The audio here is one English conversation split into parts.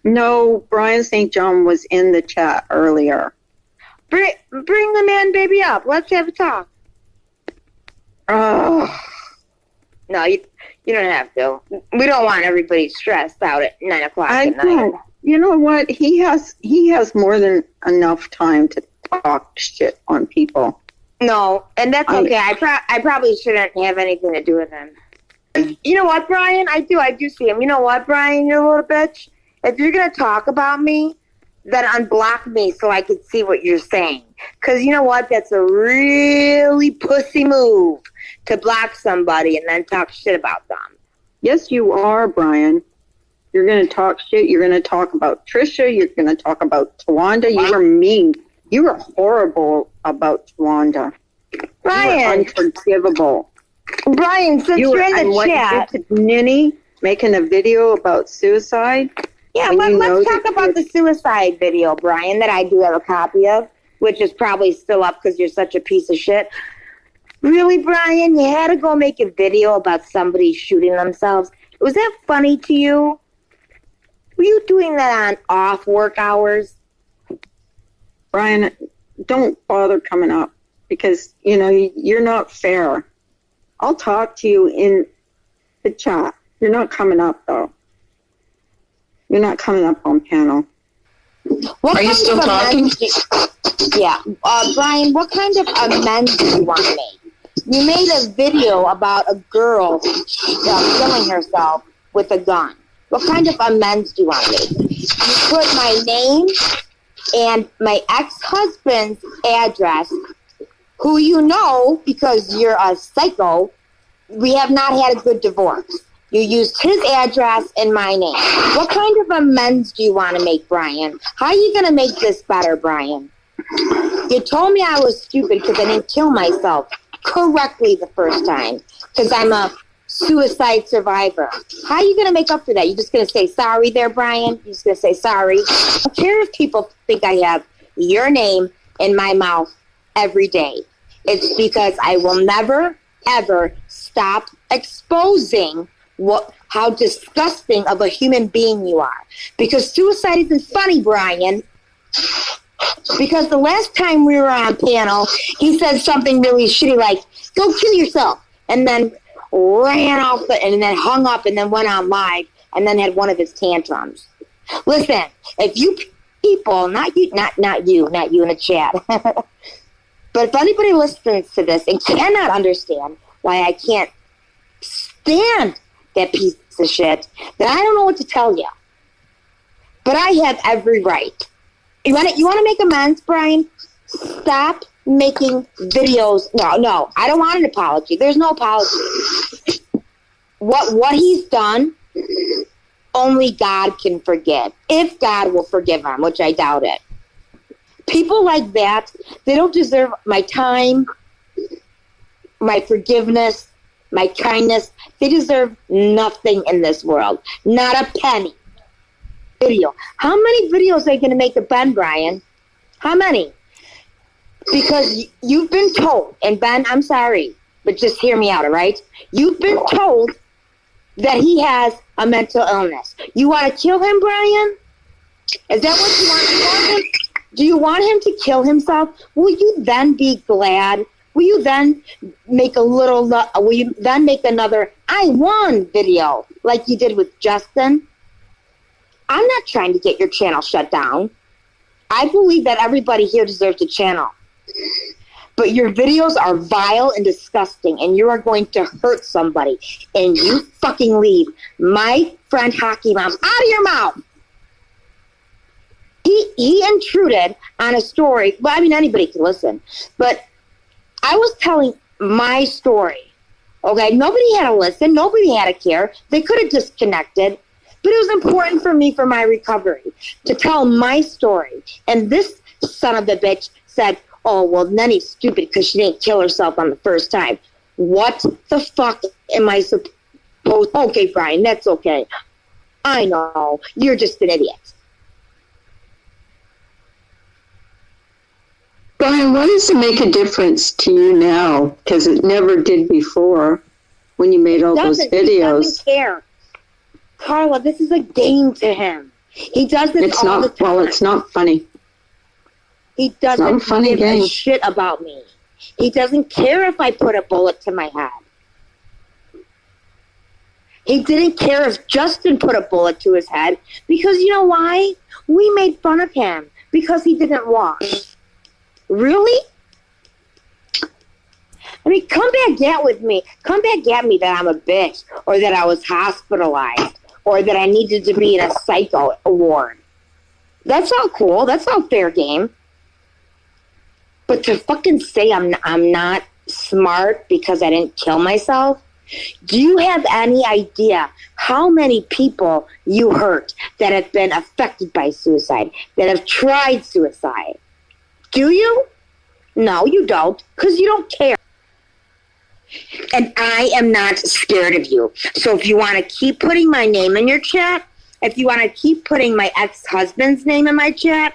No, Brian St. John was in the chat earlier. Bring the man baby up. Let's have a talk. Oh. No, you don't have to. We don't want everybody stressed out at 9 o'clock at night. You know what? He has more than enough time to talk shit on people. No, and that's okay. I probably shouldn't have anything to do with him. You know what, Brian? I do see him. You know what, Brian? You little bitch. If you're gonna talk about me, then unblock me so I can see what you're saying. Because you know what? That's a really pussy move to block somebody and then talk shit about them. Yes, you are, Brian. You're going to talk shit. You're going to talk about Trisha. You're going to talk about Tawanda. You were mean. You were horrible about Tawanda. Brian. You were unforgivable. Brian, since you're in the chat. You did to Nennie, making a video about suicide. Yeah, let's talk about the suicide video, Brian, that I do have a copy of, which is probably still up because you're such a piece of shit. Really, Brian? You had to go make a video about somebody shooting themselves. Was that funny to you? Were you doing that on off work hours? Brian, don't bother coming up because, you're not fair. I'll talk to you in the chat. You're not coming up, though. You're not coming up on panel. Are you still talking? Yeah. Brian, what kind of amends do you want to make? You made a video about a girl killing herself with a gun. What kind of amends do you want to make? You put my name and my ex-husband's address, who you know, because you're a psycho, we have not had a good divorce. You used his address and my name. What kind of amends do you want to make, Brian? How are you going to make this better, Brian? You told me I was stupid because I didn't kill myself correctly the first time because I'm a suicide survivor. How are you going to make up for that? You're just going to say sorry there, Brian? You're just going to say sorry? I don't care if people think I have your name in my mouth every day. It's because I will never, ever stop exposing how disgusting of a human being you are. Because suicide isn't funny, Brian. Because the last time we were on panel, he said something really shitty like, go kill yourself. And then ran off and then hung up and then went on live and then had one of his tantrums. Listen, if you people, not you in the chat, but if anybody listens to this and cannot understand why I can't stand that piece of shit, then I don't know what to tell you. But I have every right. You want to make amends, Brian? Stop making videos. No, I don't want an apology. There's no apology. What he's done, only God can forgive. If God will forgive him, which I doubt it. People like that, they don't deserve my time, my forgiveness, my kindness. They deserve nothing in this world. Not a penny. Video. How many videos are you going to make of Ben, Brian? How many? Because you've been told, and Ben, I'm sorry, but just hear me out, all right? You've been told that he has a mental illness. You want to kill him, Brian? Is that what you want? Do you want him to kill himself? Will you then be glad? Will you then make another I won video like you did with Justin? I'm not trying to get your channel shut down. I believe that everybody here deserves a channel. But your videos are vile and disgusting, and you are going to hurt somebody. And you fucking leave my friend Hockey Mom out of your mouth. He intruded on a story. Well, I mean, anybody can listen. But I was telling my story. Okay, nobody had to listen. Nobody had to care. They could have disconnected. But it was important for me for my recovery to tell my story. And this son of a bitch said, oh, well, Nennie's stupid because she didn't kill herself on the first time. What the fuck am I supposed... Okay, Brian, that's okay. I know. You're just an idiot. Brian, why does it make a difference to you now? Because it never did before when you made all those videos. He doesn't care. Carla, this is a game to him. He does this It's all the not, time. well, it's not funny. He not a doesn't funny give game. a shit about me. He doesn't care if I put a bullet to my head. He didn't care if Justin put a bullet to his head because you know why? We made fun of him because he didn't walk. Really? I mean, come back at with me. Come back at me that I'm a bitch or that I was hospitalized or that I needed to be in a psycho ward. That's all cool. That's all fair game. But to fucking say I'm not smart because I didn't kill myself, do you have any idea how many people you hurt that have been affected by suicide, that have tried suicide? Do you? No, you don't, because you don't care. And I am not scared of you. So if you want to keep putting my name in your chat, if you want to keep putting my ex-husband's name in my chat,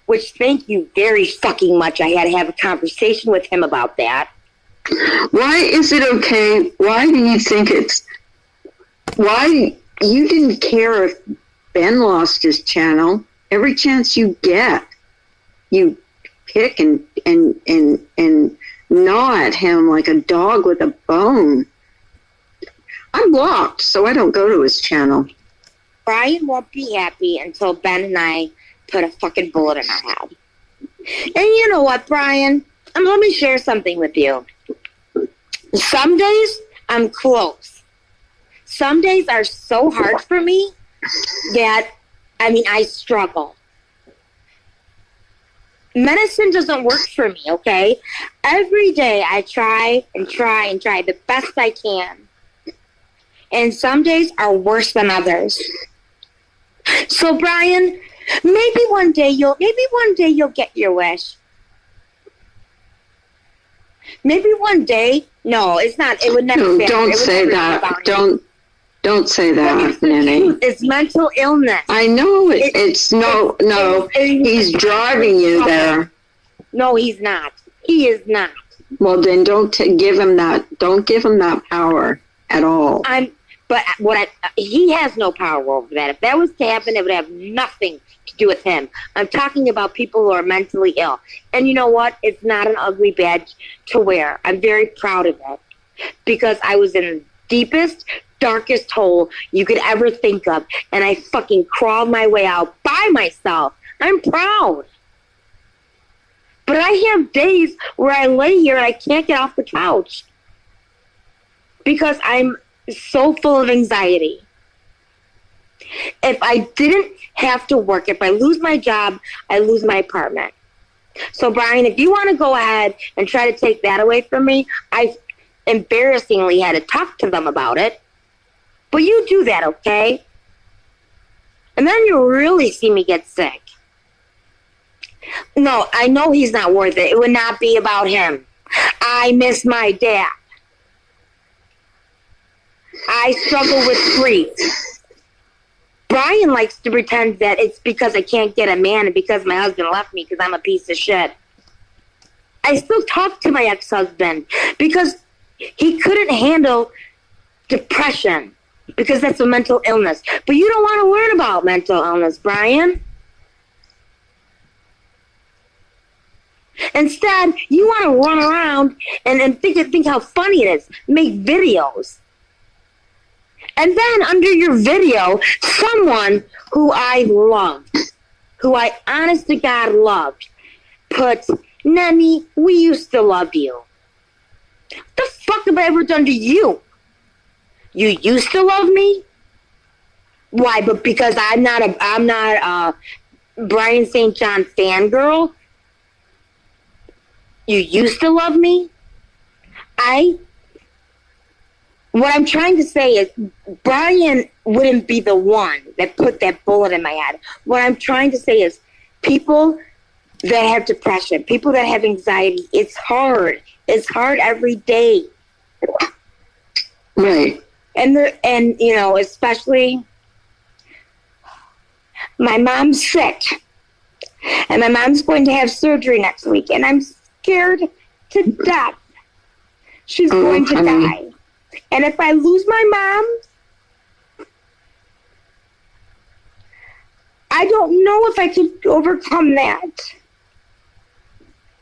which thank you very fucking much. I had to have a conversation with him about that. Why is it okay? Why do you think why you didn't care if Ben lost his channel? Every chance you get, you pick and gnaw at him like a dog with a bone. I'm blocked, so I don't go to his channel. Brian won't be happy until Ben and I put a fucking bullet in our head. And you know what, Brian? Let me share something with you. Some days, I'm close. Some days are so hard for me that, I struggle. Medicine doesn't work for me, okay? Every day I try the best I can. And some days are worse than others. So, Brian, maybe one day you'll get your wish. Maybe one day. No, it's not. It would never. No, don't say that. Don't say that, Nennie. It's mental illness. I know it. It's no. He's driving you there. No, he's not. He is not. Well, then don't give him that. Don't give him that power at all. He has no power over that. If that was to happen, it would have nothing to do with him. I'm talking about people who are mentally ill. And you know what? It's not an ugly badge to wear. I'm very proud of it. Because I was in the deepest, darkest hole you could ever think of. And I fucking crawled my way out by myself. I'm proud. But I have days where I lay here and I can't get off the couch. Because I'm so full of anxiety. If I didn't have to work, if I lose my job, I lose my apartment. So, Brian, if you want to go ahead and try to take that away from me, I embarrassingly had to talk to them about it. But you do that, okay? And then you'll really see me get sick. No, I know he's not worth it. It would not be about him. I miss my dad. I struggle with grief. Brian likes to pretend that it's because I can't get a man and because my husband left me because I'm a piece of shit. I still talk to my ex-husband because he couldn't handle depression because that's a mental illness. But you don't want to learn about mental illness, Brian. Instead, you want to run around and think how funny it is. Make videos. And then under your video, someone who I loved, who I honest to God loved, put, Nennie, we used to love you. What the fuck have I ever done to you? You used to love me? Why? But because I'm not a Brian St. John fangirl? You used to love me? What I'm trying to say is Brian wouldn't be the one that put that bullet in my head. What I'm trying to say is people that have depression, people that have anxiety, it's hard. It's hard every day. Right. And especially my mom's sick. And my mom's going to have surgery next week. And I'm scared to death. She's going to die. And if I lose my mom, I don't know if I could overcome that.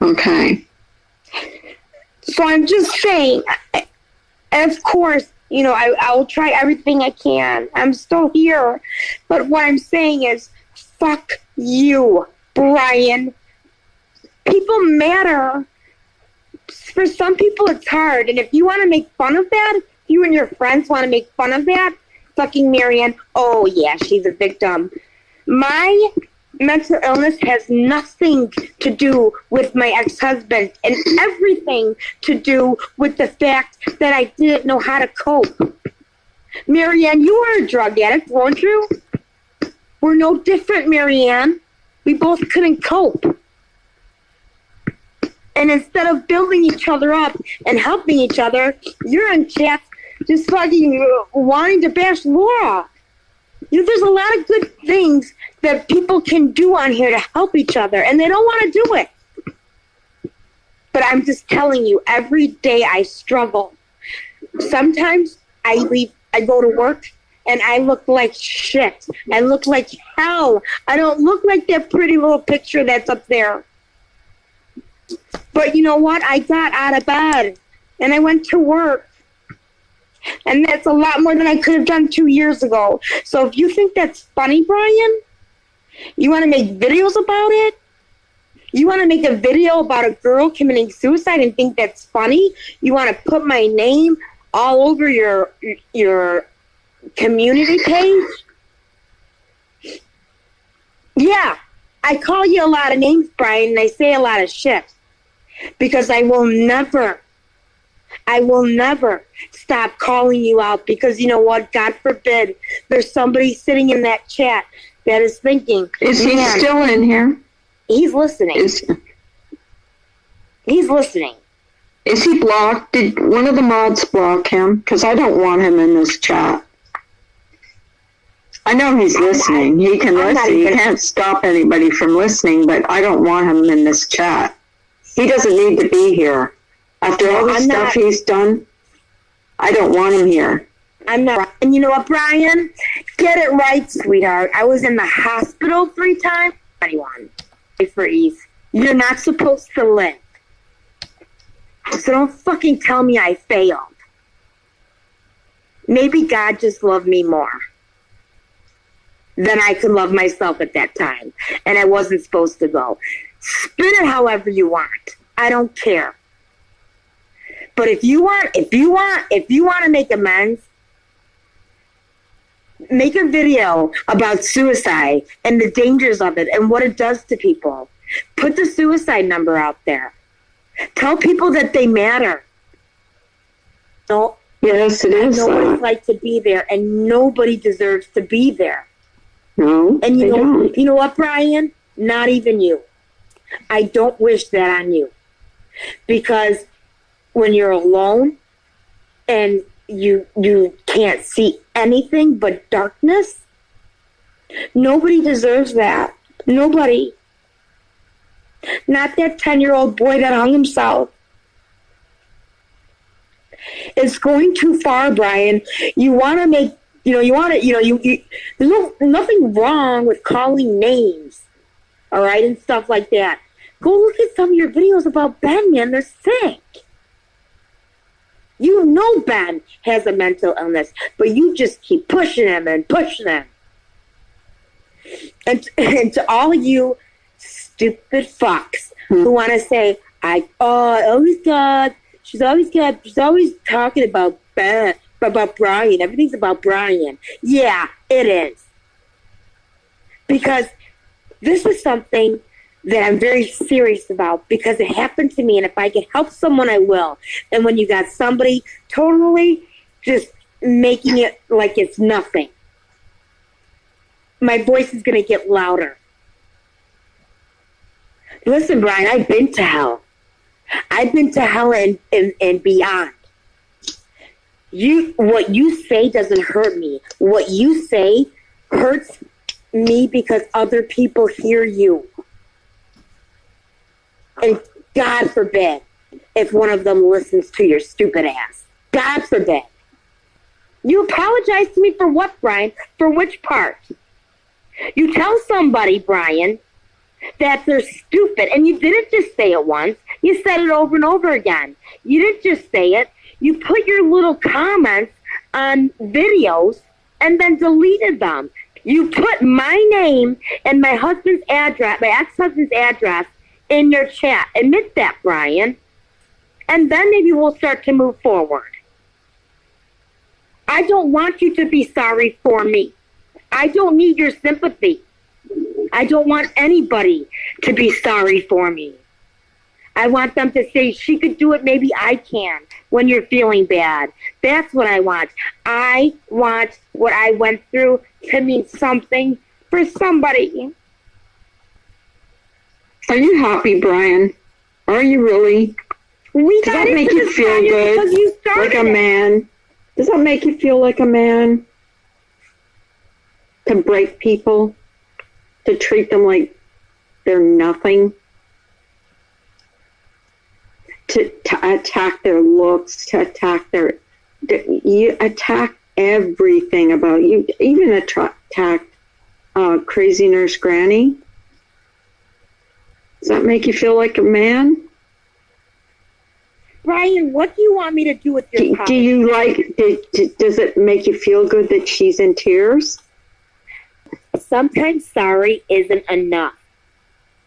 Okay. So I'm just saying, and of course, you know, I will try everything I can. I'm still here. But what I'm saying is, fuck you, Brian. People matter. For some people, it's hard. And if you want to make fun of that, you and your friends want to make fun of that, fucking Marianne, oh yeah, she's a victim. My mental illness has nothing to do with my ex-husband and everything to do with the fact that I didn't know how to cope. Marianne, you were a drug addict, weren't you? We're no different, Marianne. We both couldn't cope. And instead of building each other up and helping each other, you're in chat just fucking wanting to bash Laura. You know, there's a lot of good things that people can do on here to help each other, and they don't want to do it. But I'm just telling you, every day I struggle. Sometimes I go to work, and I look like shit. I look like hell. I don't look like that pretty little picture that's up there. But you know what? I got out of bed, and I went to work. And that's a lot more than I could have done 2 years ago. So if you think that's funny, Brian, you want to make videos about it? You want to make a video about a girl committing suicide and think that's funny? You want to put my name all over your community page? Yeah, I call you a lot of names, Brian, and I say a lot of shit. Because I will never stop calling you out, because you know what? God forbid there's somebody sitting in that chat that is thinking, is he still in here? He's listening. He's listening. Is he blocked? Did one of the mods block him? Because I don't want him in this chat. I know he's listening. He can listen. He can't stop anybody from listening, but I don't want him in this chat. He doesn't need to be here. After all the stuff he's done, I don't want him here. I'm not. And you know what, Brian? Get it right, sweetheart. I was in the hospital 3 times. 21. For ease. You're not supposed to live. So don't fucking tell me I failed. Maybe God just loved me more than I could love myself at that time. And I wasn't supposed to go. Spin it however you want. I don't care. But if you want to make amends, make a video about suicide and the dangers of it and what it does to people. Put the suicide number out there. Tell people that they matter. No, yes, it is. I know what it's like to be there, and nobody deserves to be there. No, and you know what, Brian? Not even you. I don't wish that on you, because when you're alone and you can't see anything but darkness, nobody deserves that. Nobody. Not that 10-year-old boy that hung himself. It's going too far, Brian. You want to make, there's nothing wrong with calling names, all right, and stuff like that. Go look at some of your videos about Ben, man. They're sick. You know Ben has a mental illness, but you just keep pushing him and pushing him. And to all you stupid fucks who want to say, she's always talking about Ben, about Brian. Everything's about Brian. Yeah, it is. Because this is something that I'm very serious about, because it happened to me, and if I can help someone, I will. And when you got somebody totally just making it like it's nothing, my voice is going to get louder. Listen, Brian, I've been to hell. I've been to hell and beyond. What you say doesn't hurt me. What you say hurts me because other people hear you. And God forbid if one of them listens to your stupid ass. God forbid. You apologize to me for what, Brian? For which part? You tell somebody, Brian, that they're stupid, and you didn't just say it once. You said it over and over again. You didn't just say it. You put your little comments on videos and then deleted them. You put my name and my husband's address, my ex-husband's address, in your chat. Admit that, Brian. And then maybe we'll start to move forward. I don't want you to be sorry for me. I don't need your sympathy. I don't want anybody to be sorry for me. I want them to say, she could do it, maybe I can, when you're feeling bad. That's what I want. I want what I went through to mean something for somebody. Are you happy, Brian? Are you really? Does that make you feel good? Like a man? Does that make you feel like a man? To break people? To treat them like they're nothing? To attack their looks, to attack you attack everything about you, even attack Crazy Nurse Granny. Does that make you feel like a man? Brian, what do you want me to do with your Do you does it make you feel good that she's in tears? Sometimes sorry isn't enough.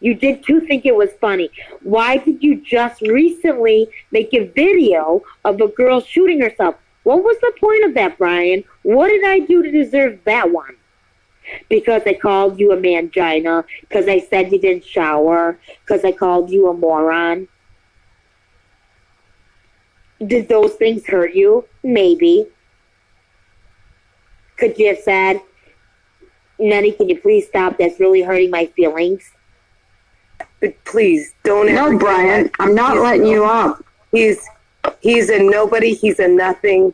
You did too think it was funny. Why did you just recently make a video of a girl shooting herself? What was the point of that, Brian? What did I do to deserve that one? Because I called you a mangina, because I said you didn't shower, because I called you a moron. Did those things hurt you? Maybe. Could you have said, Nennie, can you please stop? That's really hurting my feelings. But please don't ever. No, Brian, I'm not letting you up. He's a nobody. He's a nothing.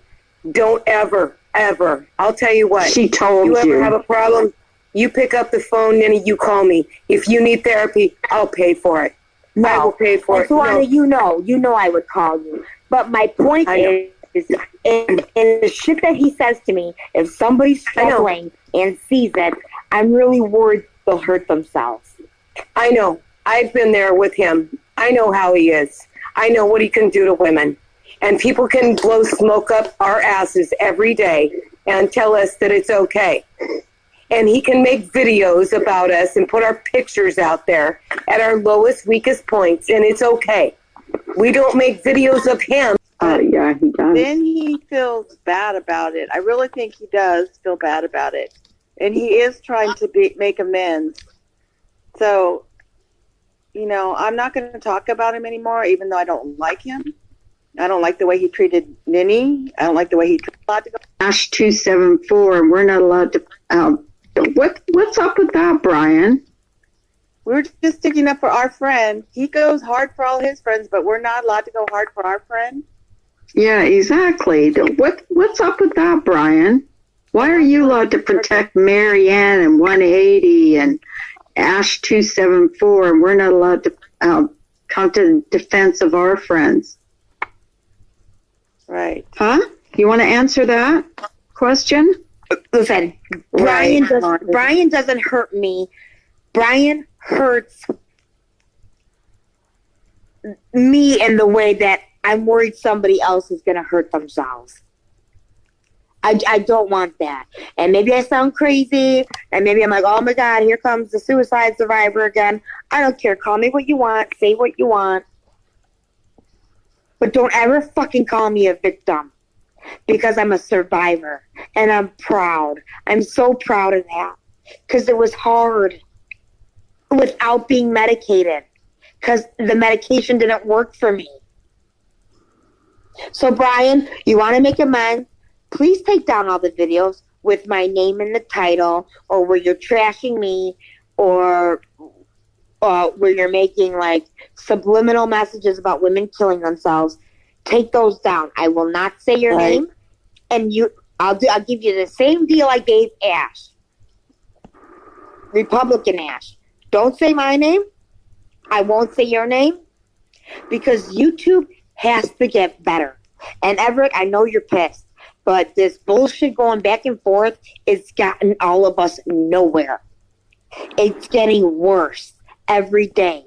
Don't ever. I'll tell you what. She told you. You ever have a problem? You pick up the phone, Nennie. You call me. If you need therapy, I'll pay for it. No. I will pay for it. Suana, you know I would call you. But my point is, in the shit that he says to me, if somebody's struggling and sees it, I'm really worried they'll hurt themselves. I know. I've been there with him. I know how he is. I know what he can do to women. And people can blow smoke up our asses every day and tell us that it's okay. And he can make videos about us and put our pictures out there at our lowest, weakest points, and it's okay. We don't make videos of him. Yeah, he does. Then he feels bad about it. I really think he does feel bad about it. And he is trying to make amends. So, I'm not going to talk about him anymore, even though I don't like him. I don't like the way he treated Nennie. I don't like the way he treated Ash 274, and we're not allowed to. What's up with that, Brian? We're just sticking up for our friend. He goes hard for all his friends, but we're not allowed to go hard for our friend. Yeah, exactly. What's up with that, Brian? Why are you allowed to protect Marianne and 180 and Ash 274, and we're not allowed to come to the defense of our friends? Right. Huh? You want to answer that question? Listen, Brian doesn't hurt me. Brian hurts me in the way that I'm worried somebody else is going to hurt themselves. I don't want that. And maybe I sound crazy, and maybe I'm like, oh my God, here comes the suicide survivor again. I don't care. Call me what you want. Say what you want. But don't ever fucking call me a victim, because I'm a survivor, and I'm proud. I'm so proud of that, because it was hard without being medicated, because the medication didn't work for me. So, Brian, you want to make amends? Please take down all the videos with my name in the title, or where you're trashing me, or where you're making like subliminal messages about women killing themselves. Take those down. I will not say your name, and I'll give you the same deal I gave Ash, Republican Ash. Don't say my name. I won't say your name, because YouTube has to get better. And Everett, I know you're pissed, but this bullshit going back and forth, it's gotten all of us nowhere. It's getting worse every day.